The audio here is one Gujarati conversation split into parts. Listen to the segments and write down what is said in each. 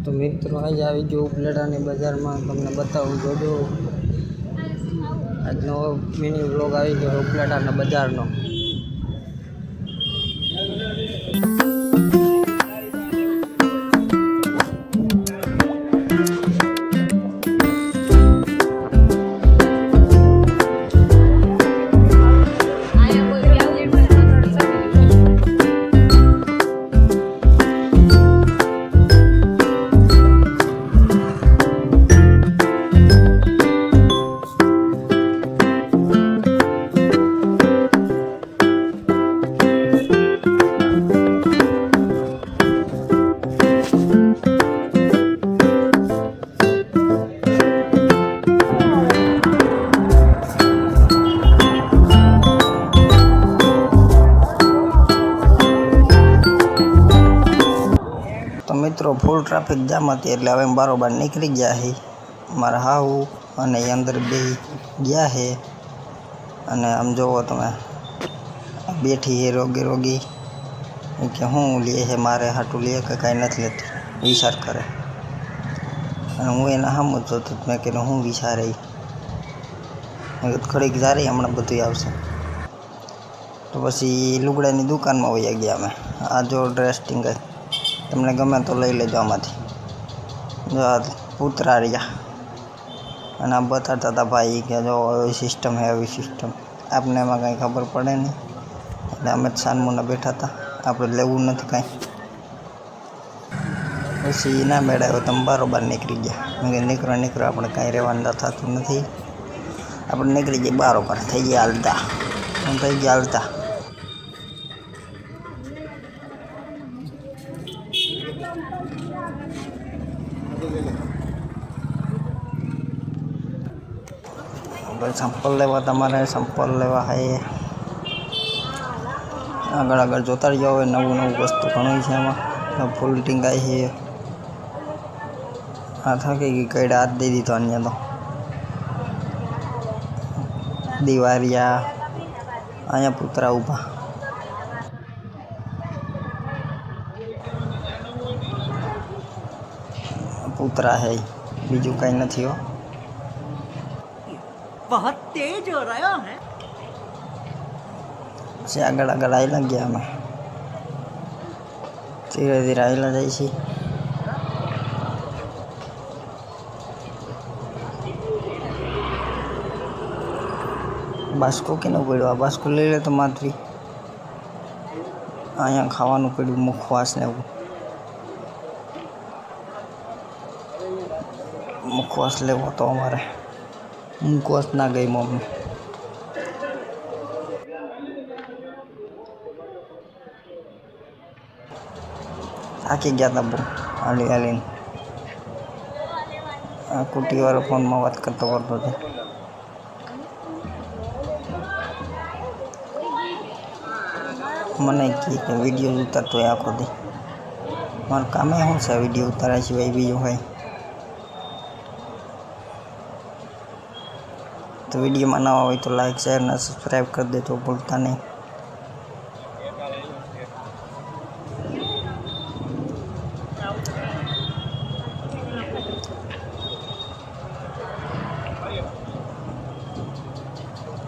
તો મિત્રો આજે આવી ગયો ઉપલેટાની બજારમાં, તમને બતાવું જોજો. આજનો મિની વ્લોગ આવી ગયો ઉપલેટાના બજારનો. તો મિત્રો ફૂલ ટ્રાફિક જામ હતી એટલે હવે બારોબાર નીકળી ગયા છે. મારા હાહુ અને એ અંદર બે ગયા છે. અને આમ જોવો તમે, બેઠી છે રોગી કે હું લે છે મારે હાટું લે કે કાંઈ નથી લેતી, વિચાર કરે. અને હું એના સામું જ જોતો, મેં કીધું હું વિચારે ઘડીક જારી હમણાં બધું આવશે. તો પછી લુગડાની દુકાનમાં વયા ગયા અમે. આ જો ડ્રેસિંગ તમને ગમે તો લઈ લેજો આમાંથી. જો આ પૂતરા રહ્યા અને આ બતાડતા હતા ભાઈ કે જો એવી સિસ્ટમ છે, એવી સિસ્ટમ. આપને એમાં કાંઈ ખબર પડે નહીં એટલે અમે જ સાનમુના બેઠા હતા, આપણે લેવું નથી કાંઈ. પછી ના મેળવ્યો, તમે બારોબાર નીકળી ગયા. કે નીકળો આપણે કાંઈ રહેવાનું થતું નથી, આપણે નીકળી જઈએ બારોબાર. થઈ ગયા હાલતા, થઈ ગયા હાલતા. સંપલ લેવા, તમારે સંપલ લેવા હોય આગળ જોતા જ જાઓ. નવું વસ્તુ ઘણું છે એમાં. ફૂલ ટીંગાઈ છે. હા થાકી ગઈ, કઈ હાથ દઈ દીધો. અહીંયા તો દિવારિયા, અહીંયા પૂતરા ઊભા. પૂતરા હે, બીજું કાંઈ નથી. હો बहुत तेज हो रहा है. પછી આગળ આવેલા ગયા અમે. ધીરે ધીરે આવેલા જાય છે. બાસ્કો કેનો પડ્યો? આ બાસ્કો લઈ લે તો માથવી. અહીંયા ખાવાનું પડ્યું, મુખવાસ ને એવું. મુખવાસ લેવો તો અમારે મુખવાસ ના ગઈ મમ્મી. થાકી ગયા હતા બહુ હાલીને. આ કુટીવાળો ફોનમાં વાત કરતો હતો. મને કે વિડીયો ઉતારતો હોય આખો દી. મારું કામે શું છે વિડીયો ઉતાર્યા સિવાય બીજું હોય? તો વિડીયોમાં નવા હોય તો લાઈક, શેર અને સબસ્ક્રાઈબ કરી દેજો ભૂલતા નહીં.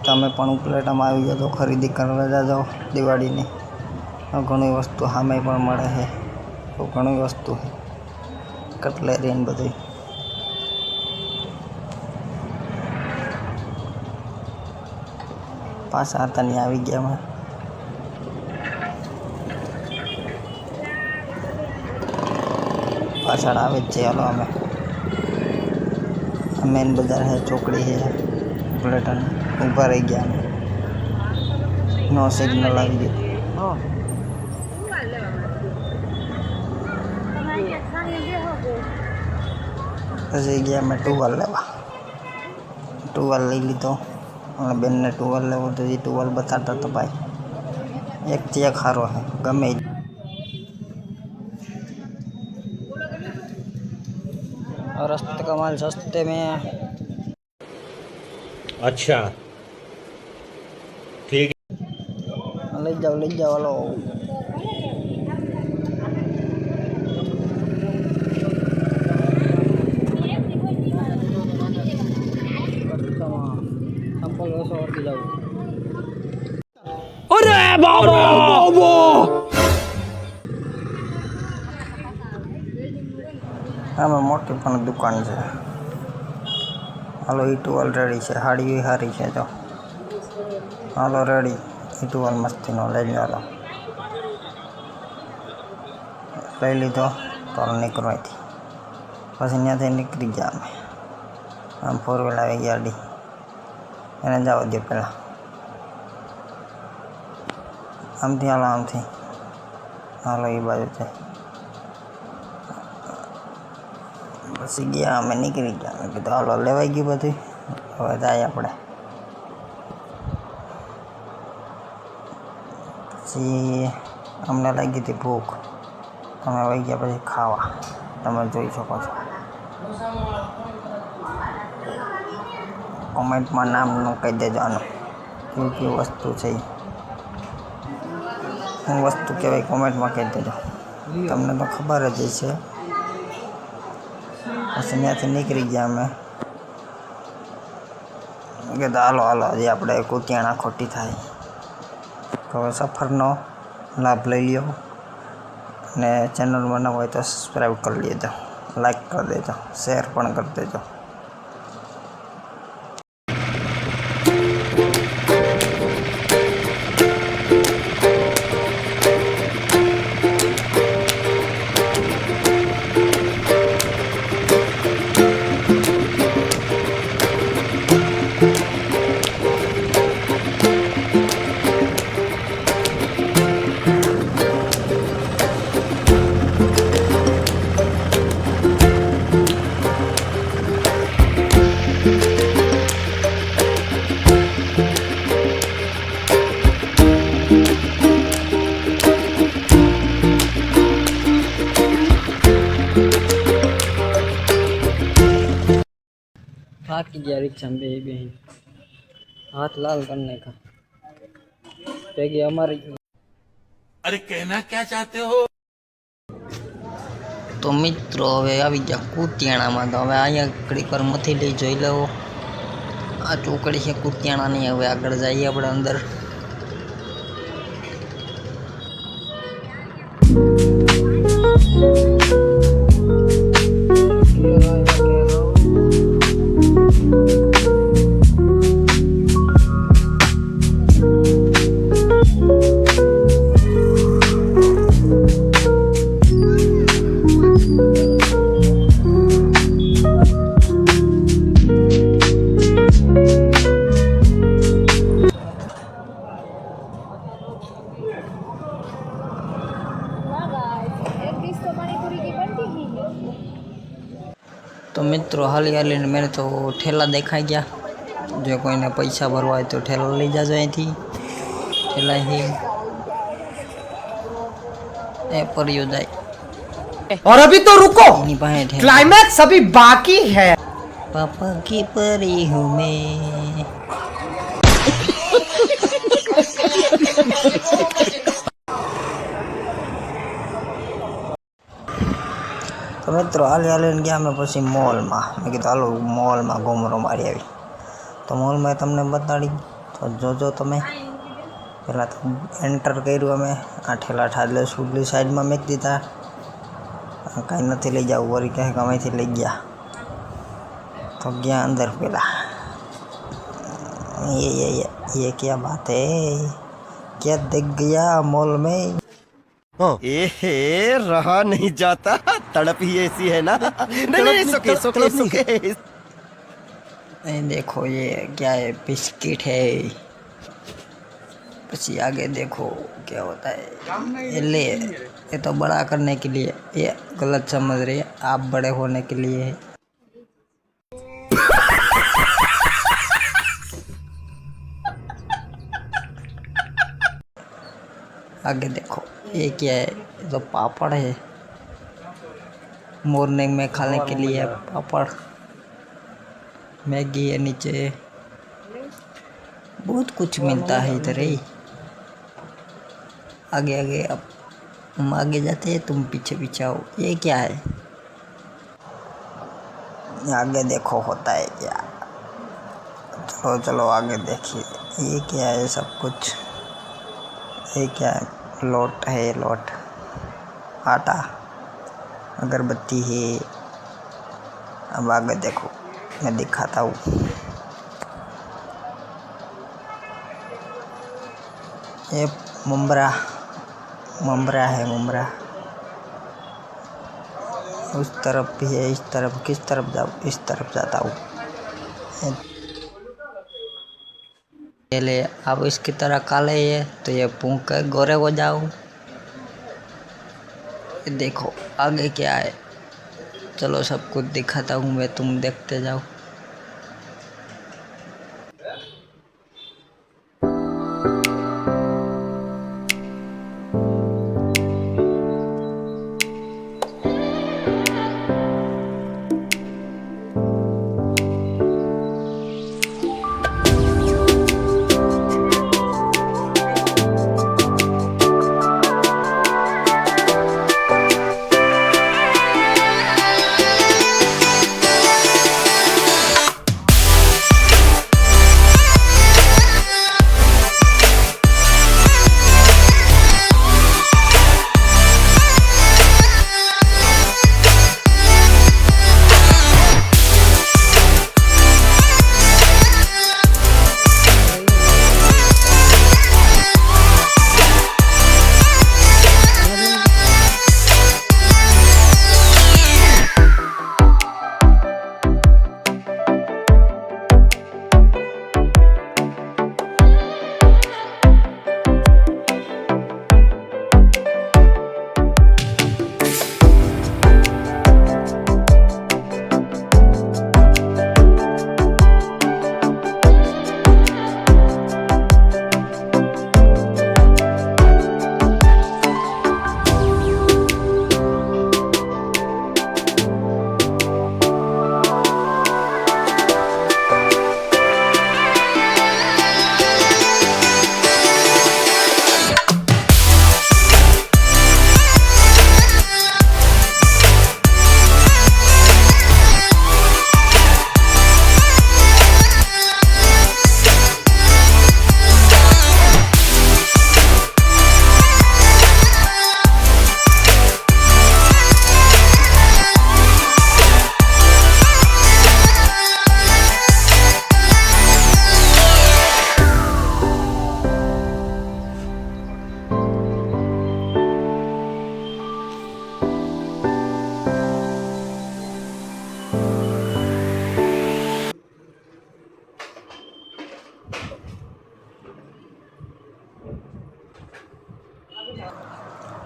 તમે પણ ઉપલેટામાં આવી જાઓ, ખરીદી કરવા જાઓ દિવાળીની. ઘણી વસ્તુ સામે પણ મળે છે. તો ઘણી વસ્તુ છે, કટલેરી ને બધી. પાછા હતા ને આવી ગયા અમે. પાછળ આવે જ છે. હાલો અમે મેન બજાર છે, ચોકડી છે ઉપલેટાની. ઊભા રહી ગયા અમે. નો સિગ્નલ આવી ગયું. પછી ગયા અમે ટુવાલ લેવા. ટુવાલ લઈ લીધો. અને બેનને ટુવાલ લેવો તો એ ટુવાલ બતાડતા હતા ભાઈ. એકથી એક સારો છે, ગમે. रस्त का माल सस्ते में। अच्छा ठीक है, ले जाओ लो। આમાં મોટી પણ દુકાન છે. હાલો ઈટુવાલ રેડી છે, હાડી સારી છે. જો હાલો રેડી ઈટુવાલ મસ્તીનો લઈ લો. હાલો લઈ લીધો તો નીકળો અહીંથી. પછી ત્યાંથી નીકળી ગયા અમે. આમ 4 વ્હીલ આવી ગાડી, એને જવા દો પહેલાં. આમથી હાલો, આમથી હાલો એ બાજુ છે. પછી ગયા અમે, નીકળી ગયા. મેં કીધું હાલો લેવાઈ ગયું બધું, હવે જાય આપણે. પછી અમને લાગી હતી ભૂખ, અમે વહી ગયા પછી ખાવા. તમે જોઈ શકો છો. કોમેન્ટમાં નામનું કહી દેજો આનું, કેવી કેવી વસ્તુ છે એ. શું વસ્તુ કહેવાય કોમેન્ટમાં કહી દેજો, તમને તો ખબર જ છે. પછી ત્યાંથી નીકળી ગયા અમે. કીધું હાલો હાલો હજી આપણે કુતિયાણા ખોટી થાય. તો હવે સફરનો લાભ લઈ લ્યો, અને ચેનલમાં ન હોય તો સબસ્ક્રાઈબ કરી લેજો, લાઈક કરી દેજો, શેર પણ કરી દેજો. થાકી ગયા રિક્ષામાં બે હાથ લાલ કરને કા ભેગી અમારી. अरे कहना क्या चाहते हो? તો મિત્રો હવે આવી ગયા કુતિયાણામાં. તો હવે અહીંયા ઘડીક વાર મથી લઈ જોઈ લો. આ ચોકડી છે કુતિયાણાની. હવે આગળ જઈએ આપણે અંદર. તો મિત્રો હાલી હાલીને મેં તો ઠેલા દેખાઈ ગયા. જો કોઈને પૈસા ભરવા હોય તો ઠેલા લઈ જાજો અહીંથી. ઠેલાથી એ પરિયો જાય. और अभी तो रुको, એની પાસે ઠેલા. क्लाइमैक्स अभी बाकी है. पापा की परी हूँ मैं. તો મિત્રો હાલી હાલીને ગયા અમે પછી મોલમાં. મેં કીધું હાલો મોલમાં ઘૂમરો મારી આવી. તો મોલમાં તમને બતાડી. તો જોજો તમે. પહેલાં તો એન્ટર કર્યું અમે. આ ઠેલા ઠાડલે સુડલી સાઈડમાં મેક દીધા. કાંઈ નથી લઈ જાવ, વળી કહે કે અહીંથી લઈ ગયા. તો ગયા અંદર પેલા. ये क्या बात है, क्या देख गया मॉल में. रहा नहीं जाता, तड़प ही ऐसी है ना. नहीं, सुके. देखो ये क्या है, बिस्किट है. પછી आगे देखो क्या होता है. ये ले, ये तो बड़ा करने के लिए. ये गलत समझ रहे हैं आप, बड़े होने के लिए है. आगे देखो ये क्या है, ये तो पापड़ है. मॉर्निंग में खाने के लिए पापड़. मैगी है नीचे. बहुत कुछ मिलता है इधर ही. आगे आगे अब हम आगे जाते हैं, तुम पीछे पीछे आओ. ये क्या है, आगे देखो होता है क्या. चलो चलो आगे देखिए ये क्या है सब कुछ. ये क्या है? लोट है, लोट, आटा, अगरबत्ती है। अब आगे देखो, मैं दिखाता हूँ। ये मुमरा है, मुमरा। उस तरफ भी है, इस तरफ, किस तरफ जाऊँ? इस तरफ जाता हूँ। पहले अब इसकी तरह काले है तो ये फूंक कर गोरे हो जाओ। देखो आगे क्या है, चलो सब कुछ दिखाता हूँ मैं, तुम देखते जाओ।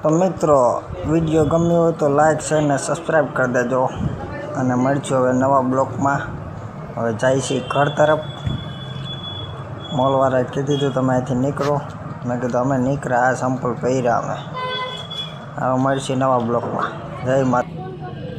તો મિત્રો વિડીયો ગમ્યો હોય તો લાઈક શેર ને સબસ્ક્રાઈબ કરી દેજો અને મળશું હવે નવા બ્લોગમાં. હવે જાય છે ઘર તરફ. મોલવાળાએ કીધું હતું તમે અહીંથી નીકળો, મેં કીધું અમે નીકળ્યા, આ સંપલ પહેર્યા અમે. હવે મળશે નવા બ્લોગમાં. જય માતા.